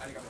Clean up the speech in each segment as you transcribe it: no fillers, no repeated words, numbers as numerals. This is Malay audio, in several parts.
Enak.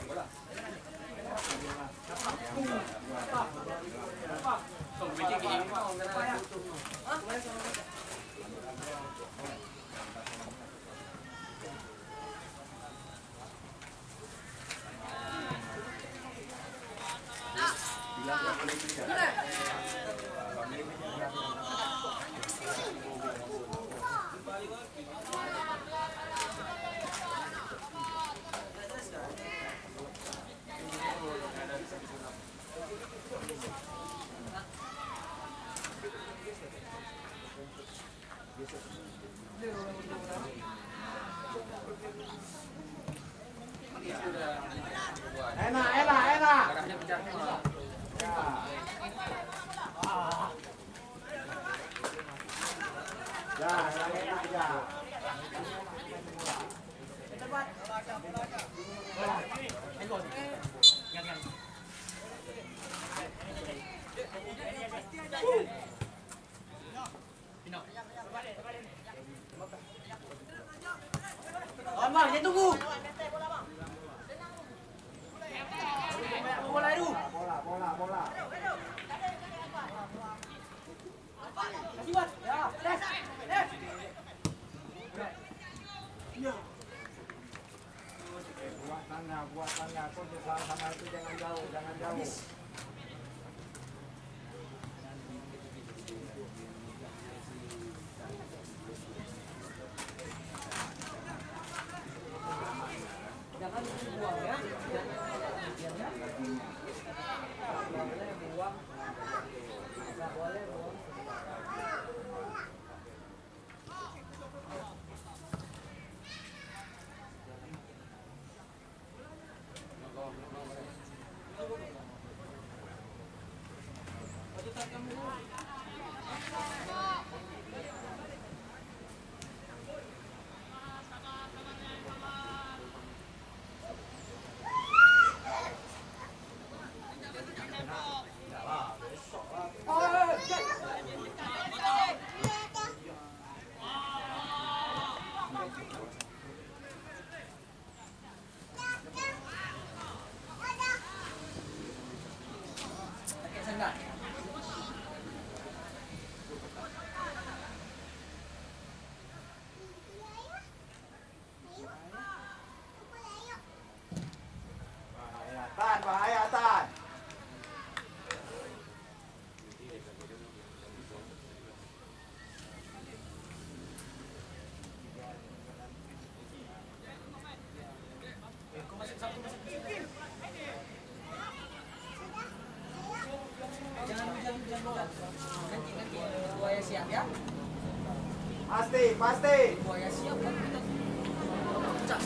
Bang, dia tunggu. Bola itu. Bola. Kasih buat. Ya, des. Ya. Buat tangga. Kau sama itu jangan jauh. Jangan buang ya. Nggak boleh buang. Bahaya, Tan. Jangan. Nanti buaya siap ya. Pasti. Buaya siap kan kita cas.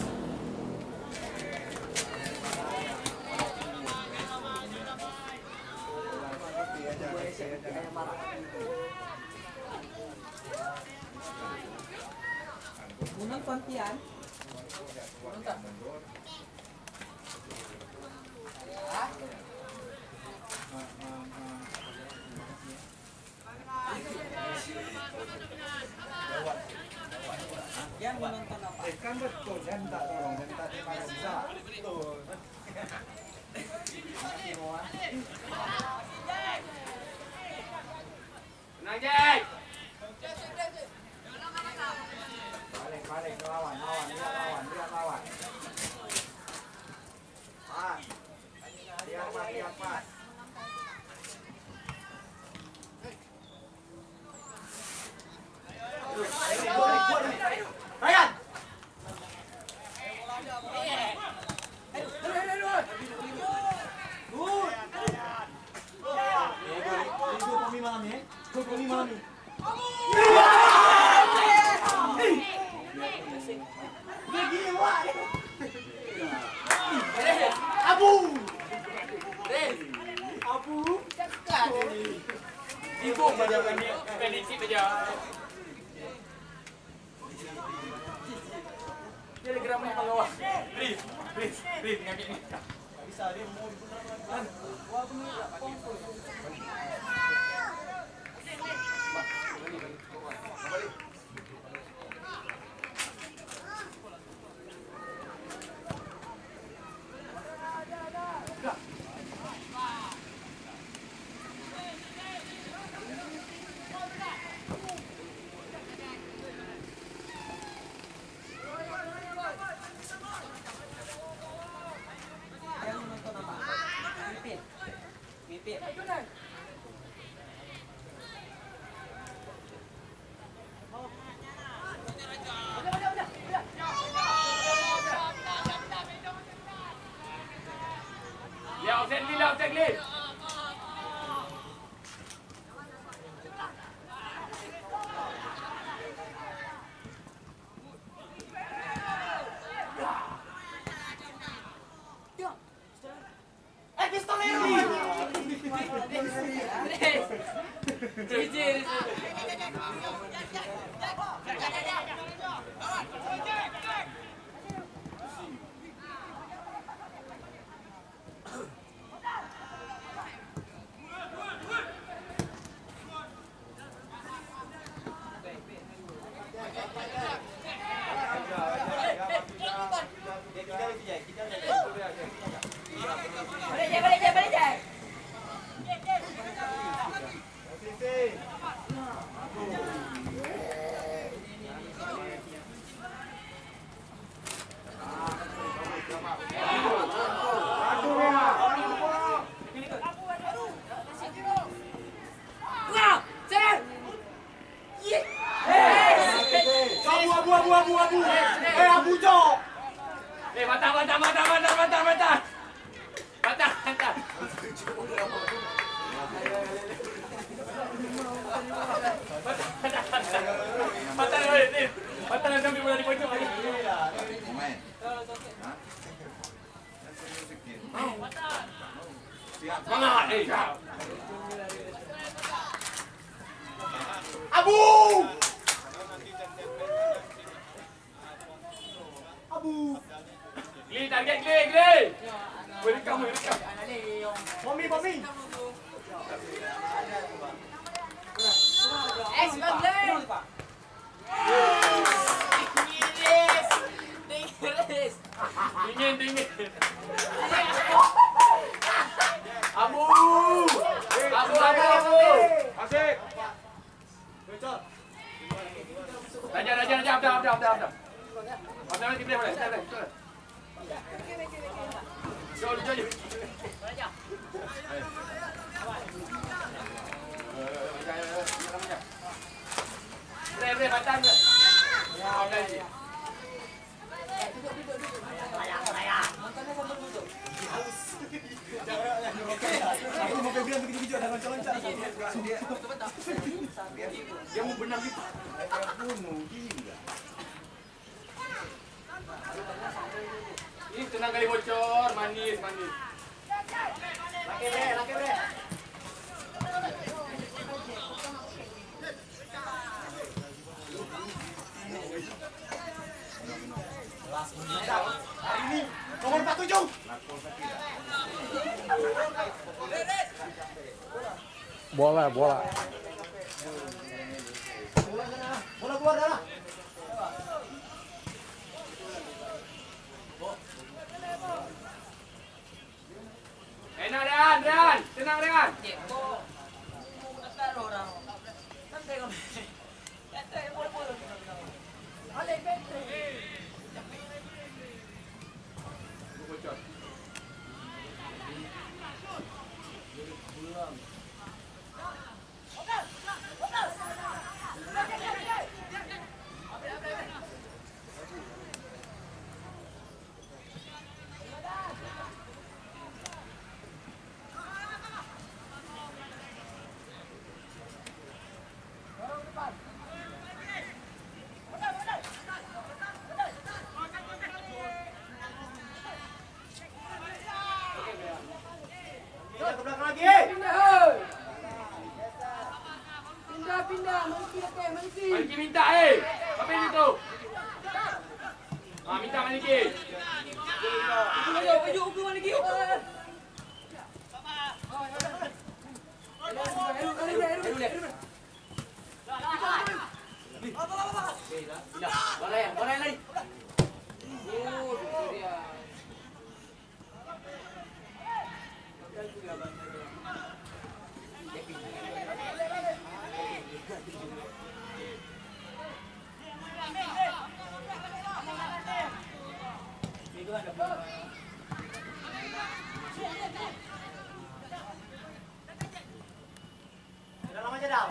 Unang pantian. Yang menonton apa? Kan betul, dan tak tolong, dan tak dimana bisa. Betul. Tenang, Jack. Balik, lawan, lihat lawan. Lihat pas. Ryan. Ibu macam ni, penisi saja. Dia gerak menyambang bawah. Please, ngambil ni. Bisa dia mau diputarkan. Wah, benar. Ya, offset clean lah, offset clean. Dia mau benang kita. Ini tenang kali bocor, manis. Laki bre. Hari ini nomor 47. Bola. Bola keluar dah. Enak Dan. Tenang Dan. Bocor. Ke belakang lagi. Pindah, Maliki. Maliki minta apa ini tu? Minta Maliki. Uku Maliki. Bola yang lari. Dalam aja dah.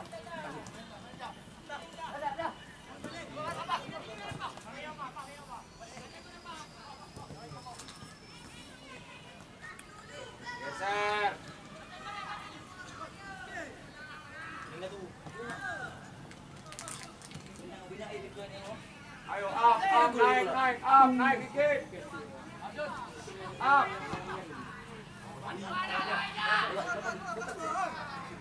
naik dikit. Up.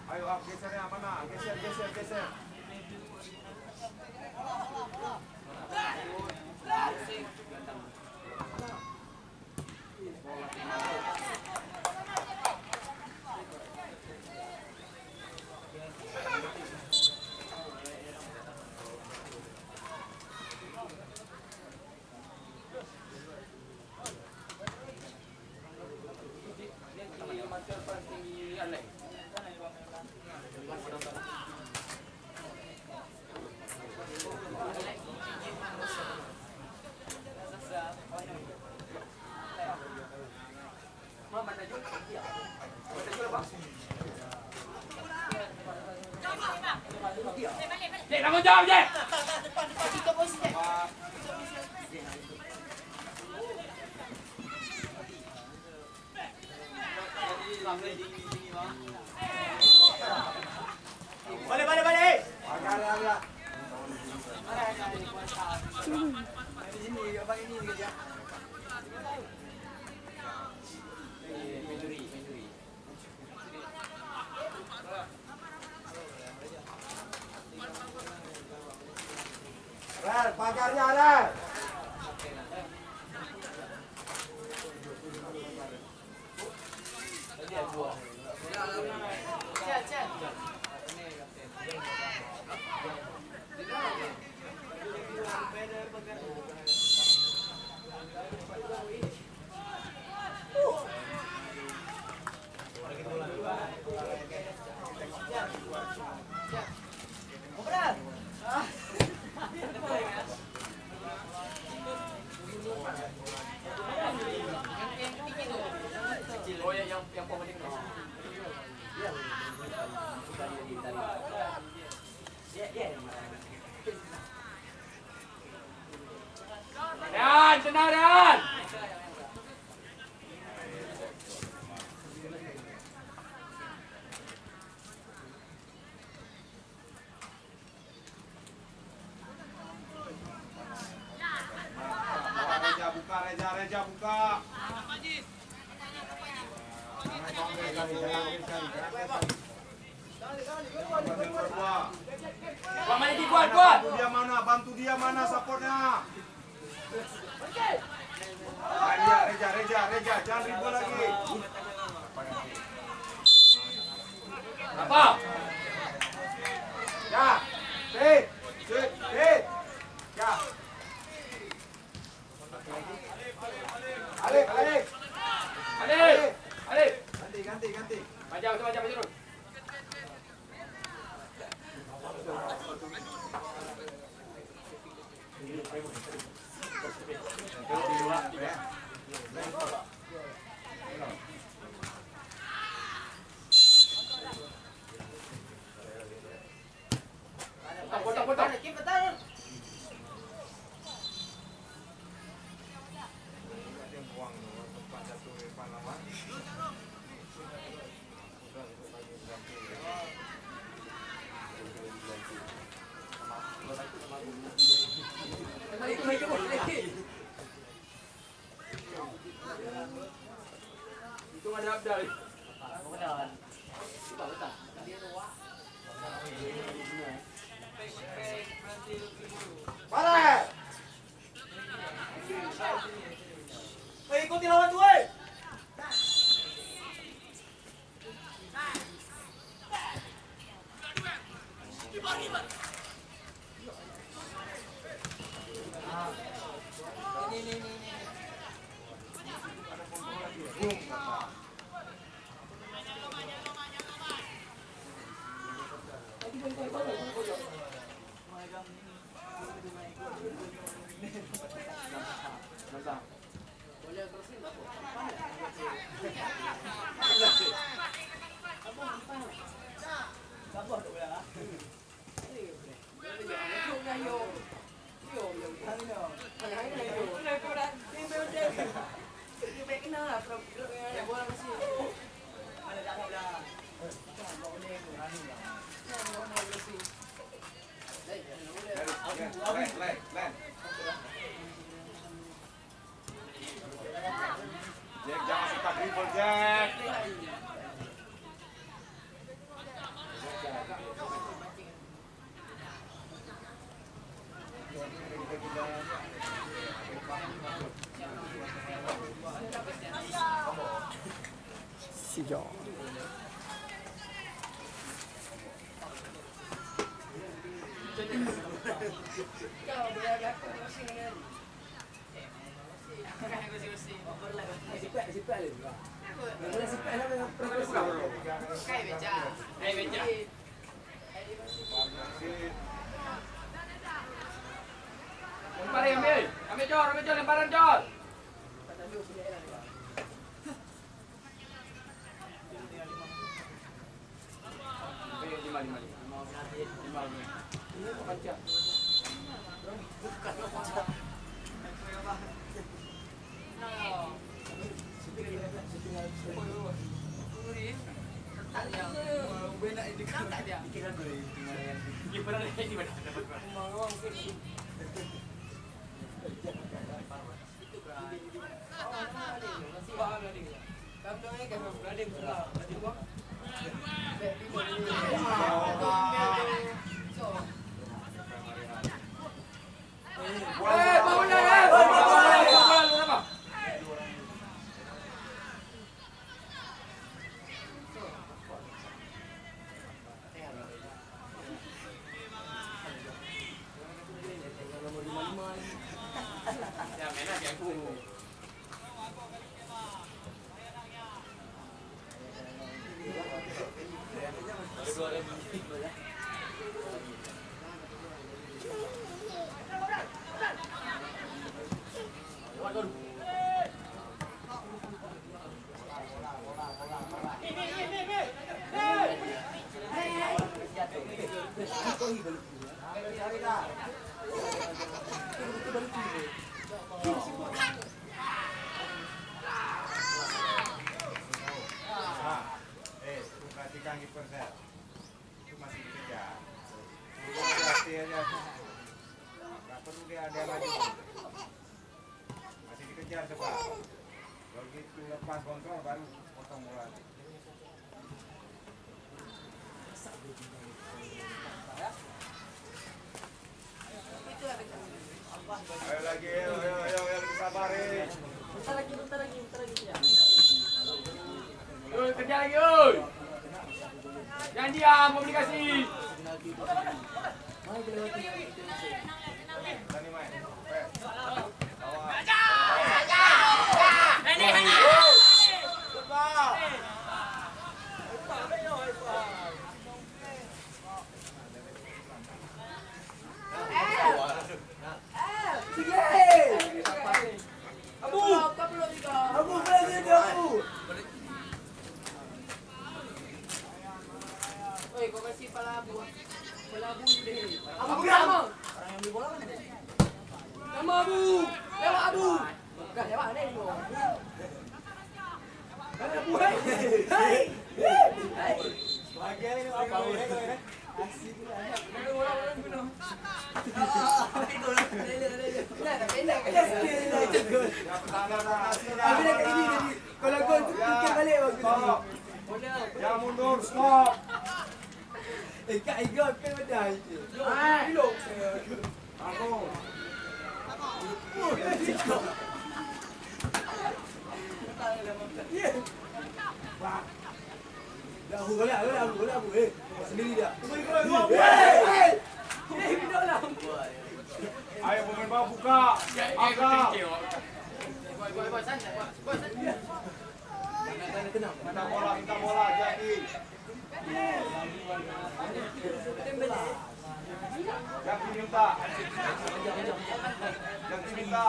Ayo up, gesernya mana? Geser. Dek, tanggung jawab, Dek. Balik. Agak. Di sini, abang ini kerja. Rel, pagarnya Rel. Oh ya, yang pemain ini. Dan, tenang Dan. Reja buka. Bantu dia mana supportnya. Reja, jangan ribut lagi. Apa? Ya, sit. Ya. Alik. Ganti. Maju dulu. Potong. Itu ada Abdal. Balik. Ikuti lawan gue. Double Jack. Si John. Lemparin, ambil. Ambil Jol, lemparan Jol. Perhatikan kiper saya. Itu masih dikejar. Nggak perlu dia ada lagi. Masih dikejar coba. Kalau gitu lepas kontrol baru potong bola. Ayo lagi, ayo sabarin. Bentar lagi ya. Yoi, kerja lagi, yoi. Jangan diam, komunikasi. Tani main. Ya mundur, stop. Ayo pemain bawah buka. Agak. Minta bola, jadi. Jaki minta. Jaki minta.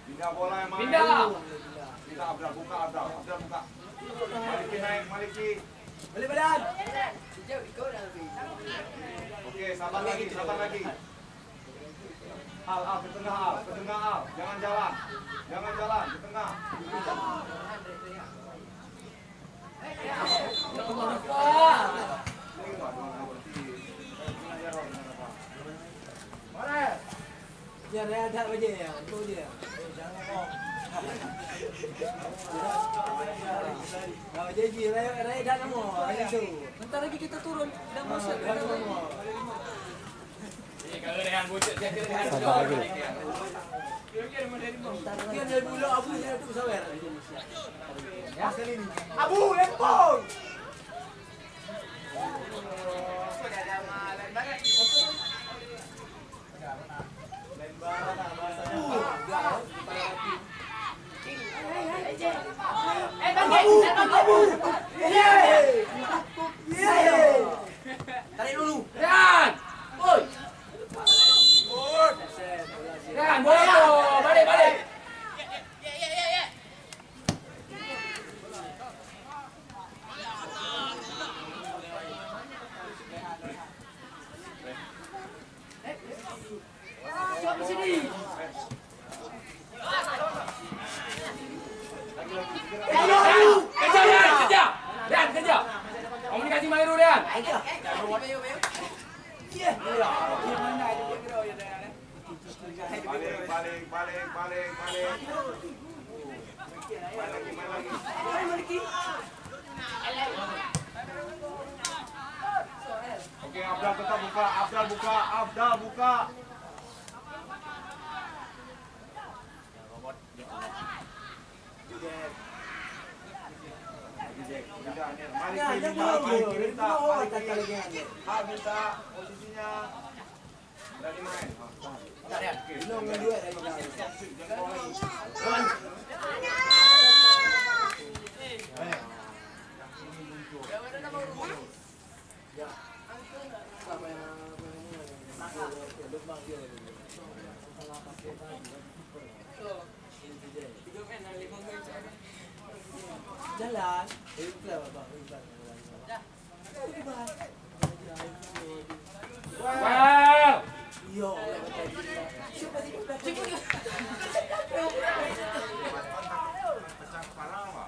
Pindah bola yang mana? Pindah. Pindah Abdul, buka Abdul. Abdul buka. Maliki naik, Maliki. Balik badan. Oke, sabar lagi, sabar lagi. Al, ke tengah Al, ke tengah Al. Jangan jalan. Jangan jalan, ke tengah. Ya, ada aja ya. Itu dia. Jangan ngomong. Nah, jadi Ray dah nemu. Itu. Bentar lagi kita turun. Udah masuk. Dah nemu. Kalau Rehan bocor, dia kira Rehan Sabar lagi. Dia dari dulu Abu dia tu sawer. Ya, sekali ni. Abu lempong. Tarik dulu. Rehan! Oi! Rehan, boleh tu. Balik, balik. Siapa sini? Kejar, Rehan, kejar. Rehan, kejar. Komunikasi Mairu, Rehan. Balik, balik, balik, balik, balik. Main lagi. Oke, Abdal tetap buka, Abdal buka, Abdal buka. Minta posisinya berani main. Jalan. Wow! Yo. Pecah kepala apa?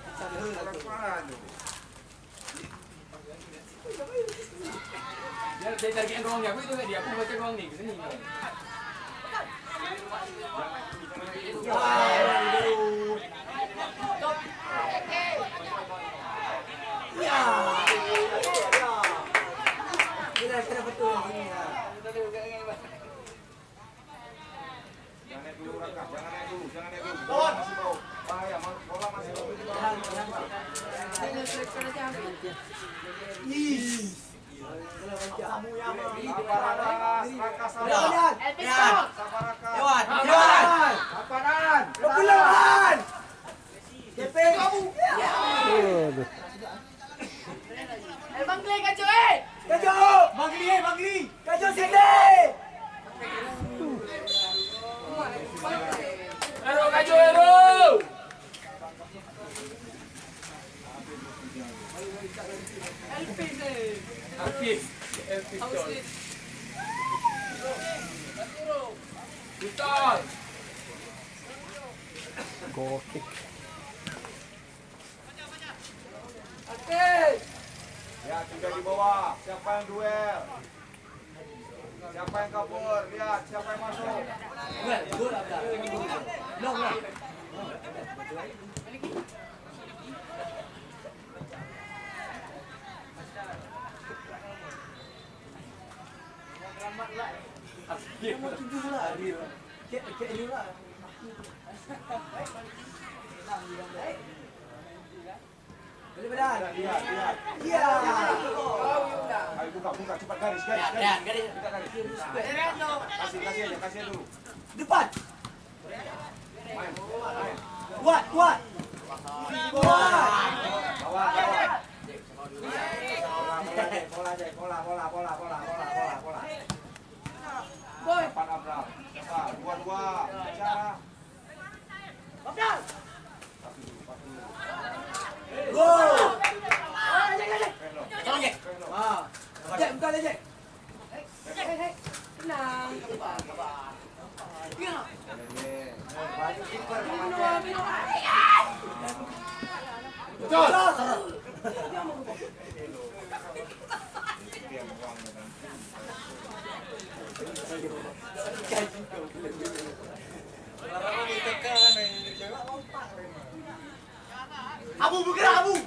Pecah kepala tu. Dia carikan ruang dia. Aku itu dia. Aku baca ruang ni. Sini. Ya. Kira betul ini ya. Jangan naik dulu Raka, jangan naik dulu, jangan naik dulu. Bola masih bau. Bahaya, bola masih bau. Sabar Raka, sabar. Sabar Raka. Lewat. Lapanan. Kepulauan. Kepeng. Aduh. Bang Glenn kacau eh. Kacau. Bangli. Kacau sini. Ero, kaju Ero. Hafiz. Betul. Goal kick. Ya, tiga di bawah. Siapa yang duel? Siapa yang kabur? Lihat, siapa yang masuk? Gol ada. Long lah. Mau tujuh lah dia. Kayak ni lah. Boleh benar. Lihat. Ya. Ayo buka, cepat garis. Kita garis. Kasih aja dulu. Depan. Main. Kuat. Lawan. Bola. Boy. Depan Abram. Cepat, 2-2. Bicara. Abdal. Pas dulu. Gol. Peno. Ah. Jack, bukan Jack. Tenang. Baju kiper Betul. Abu bergerak Abu.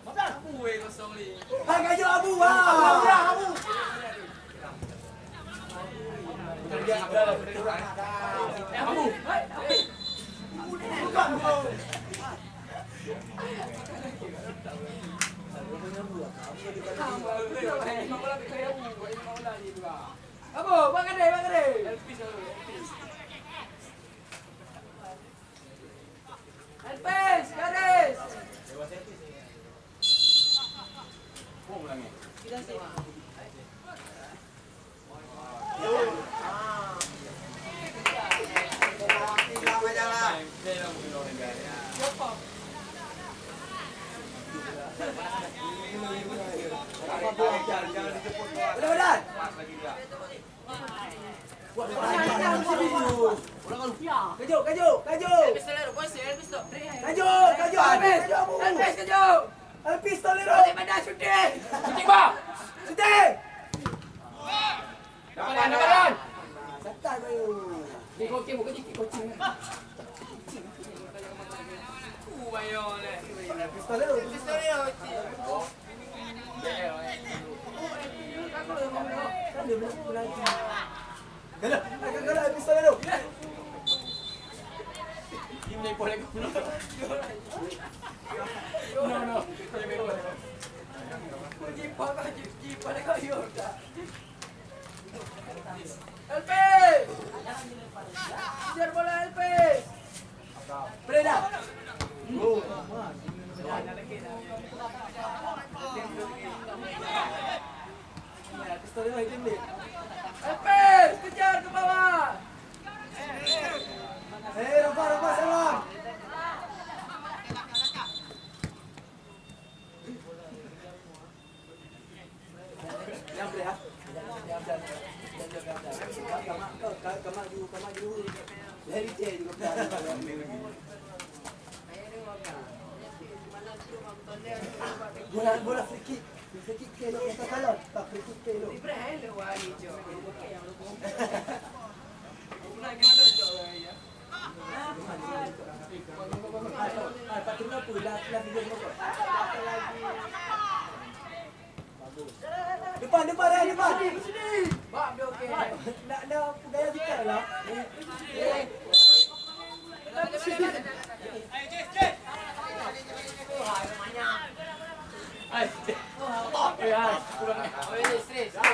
Abu kosong ni. Gajo Abu. Abu bergerak Abu. Abu. Abu, bang ade. Elpis, garis. Jangan dijemput tuan. Udah. Pas lagi dia. Kaju. Elpis tolero, boys, Elpis to. Kaju Abu. Elpis kaju. Elpis tolero. Boleh pada syuting. Kucing ba? Sudah. Dapat. Santai bayu. Kucing, bukan kucing. Bayo le. Elpis tolero. Elpis tolero. Kan dia bilang lagi. Kalau Elpis tolero. Ini boleh kau. No. Kucing pada kau dah. Elpis. Kejar bola Elpis. Breda. Elpis tolero itu ni. Elpis, kejar ke bawah. Rafa salam. Yang boleh ya. Kamu dulu. Dari dia juga. Bola free kick. Free kick kelo kita kalau tak free kick kelo. Ibrahim lewat hijau. Patutnya pula video mo. Depan. Bang, dia okey. Nak gaya kita lah.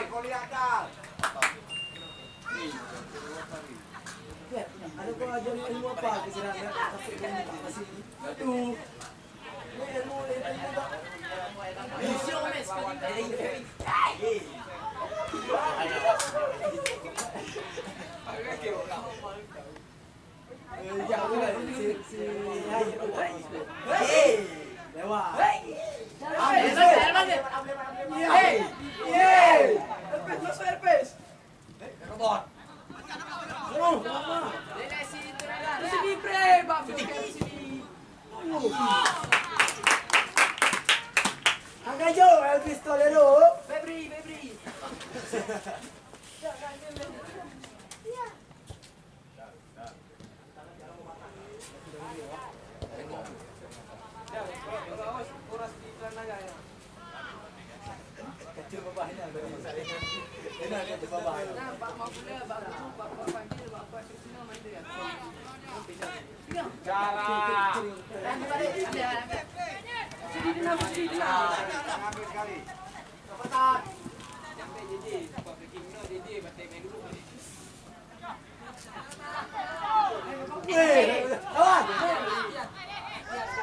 Kau lihat dah. Ada kau ajar ilmu apa ke sini? Kasih. Aduh. Ilmu lewat. Elpis. Robot. Sini Ibrahim, bang. Sini. Angkajo, Elvis Tolero. Febri. Kecil bawahnya. Enak kecil bawahnya. Nah, Pak mau pula, Bapak panggil, Bapak Kristina main dia. Cara. Sini dia. Ambil sekali. Cepetan. Lawan.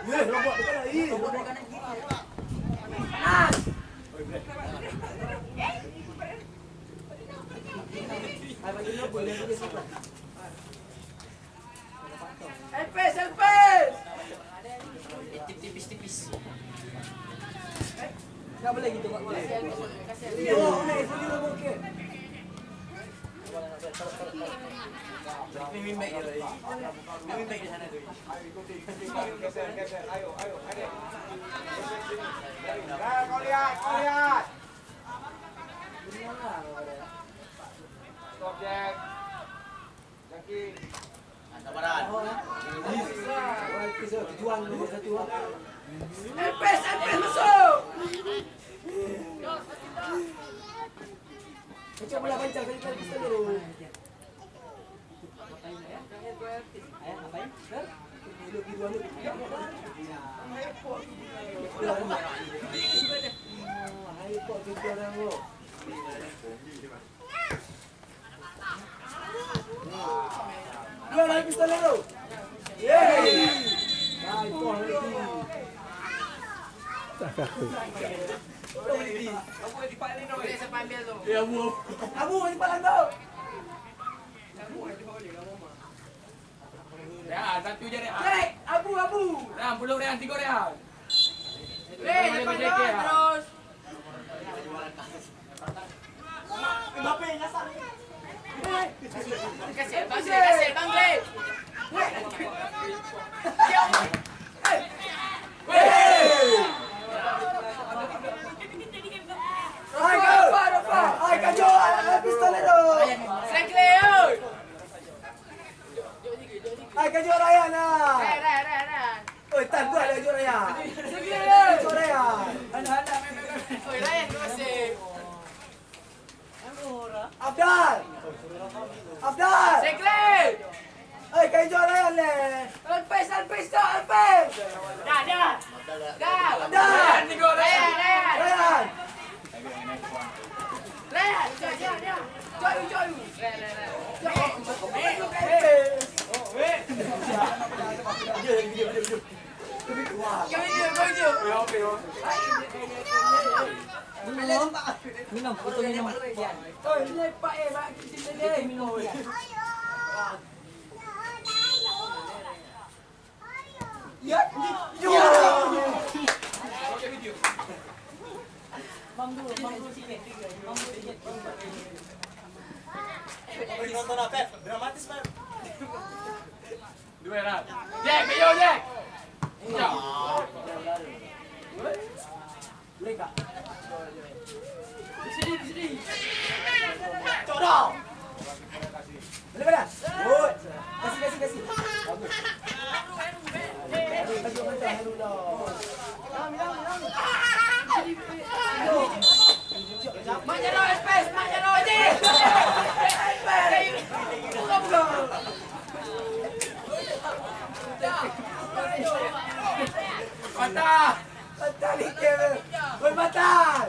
Robot dekat lagi. Robot dekat lagi. Nas. Hai bagi lo boleh pergi situ. Elpis. Tipis. Tak boleh gitu kok. Kasih. Iya, boleh. Boleh robot ke? Mimin baik di sana tu. Ayo ikuti. Geser. Ayo. Kau lihat. Stop Jack. Jackie. Sabaran. Tujuan nomor 1. Empes masuk. Kecil bola panjang kali pistol dulu. Ayah ngapain? Duduk di dua dulu. Ayo kok kita orang lu. Dua lagi pistol dulu. Yeay. Baik kok lagi. Abu di paling no. Boleh saya ambil tu. Ya Abu. Abu di palang tu. Rehan, satu je Rehan. Jack, Abu. Rehan, pulung Rehan, 3 Rehan. Depan dah terus. Mbappe nyasar. Kasih, Bang Glen. Ay, cayó al pistolero. Secleo. Ay, cayó Ryan. Dah. Oi, tan gua ada cayó Ryan. Secleo. Cayó Ryan. Oi, Ryan tu masih. Abdal. Secleo. Ay, cayó Ryan le. Alpes tu, Alpes. Dah. Abdal. Ryan. Ryan. Ryan, jom. Jom. Minum, betul minum. Oi, lepak mak kita ni minum. Ya. Yo. Nonton apa? Dramatis, Pak. 2 Rehan. Jack, ayo Jack. Ya. Leka. Di sini. Corong. Boleh pada? Good. Kasih. Bagus. Baju mentah dulu dong. Mak Jaro Alpes, Mak Jaro je. Buka. Patah. Patah ni ke? Oi, patah.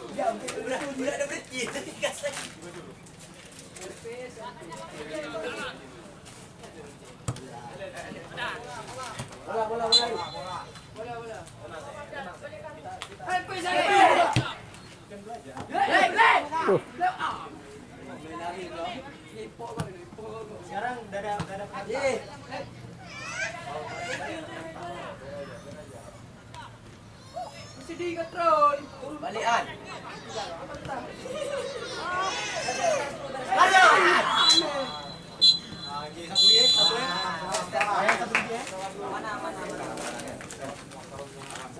Diam, dia ada berhenti. Gas lagi. Bola. Alpes lagi. Lek. Sekarang dah ada perhati. Sedih ke tron. Balikan.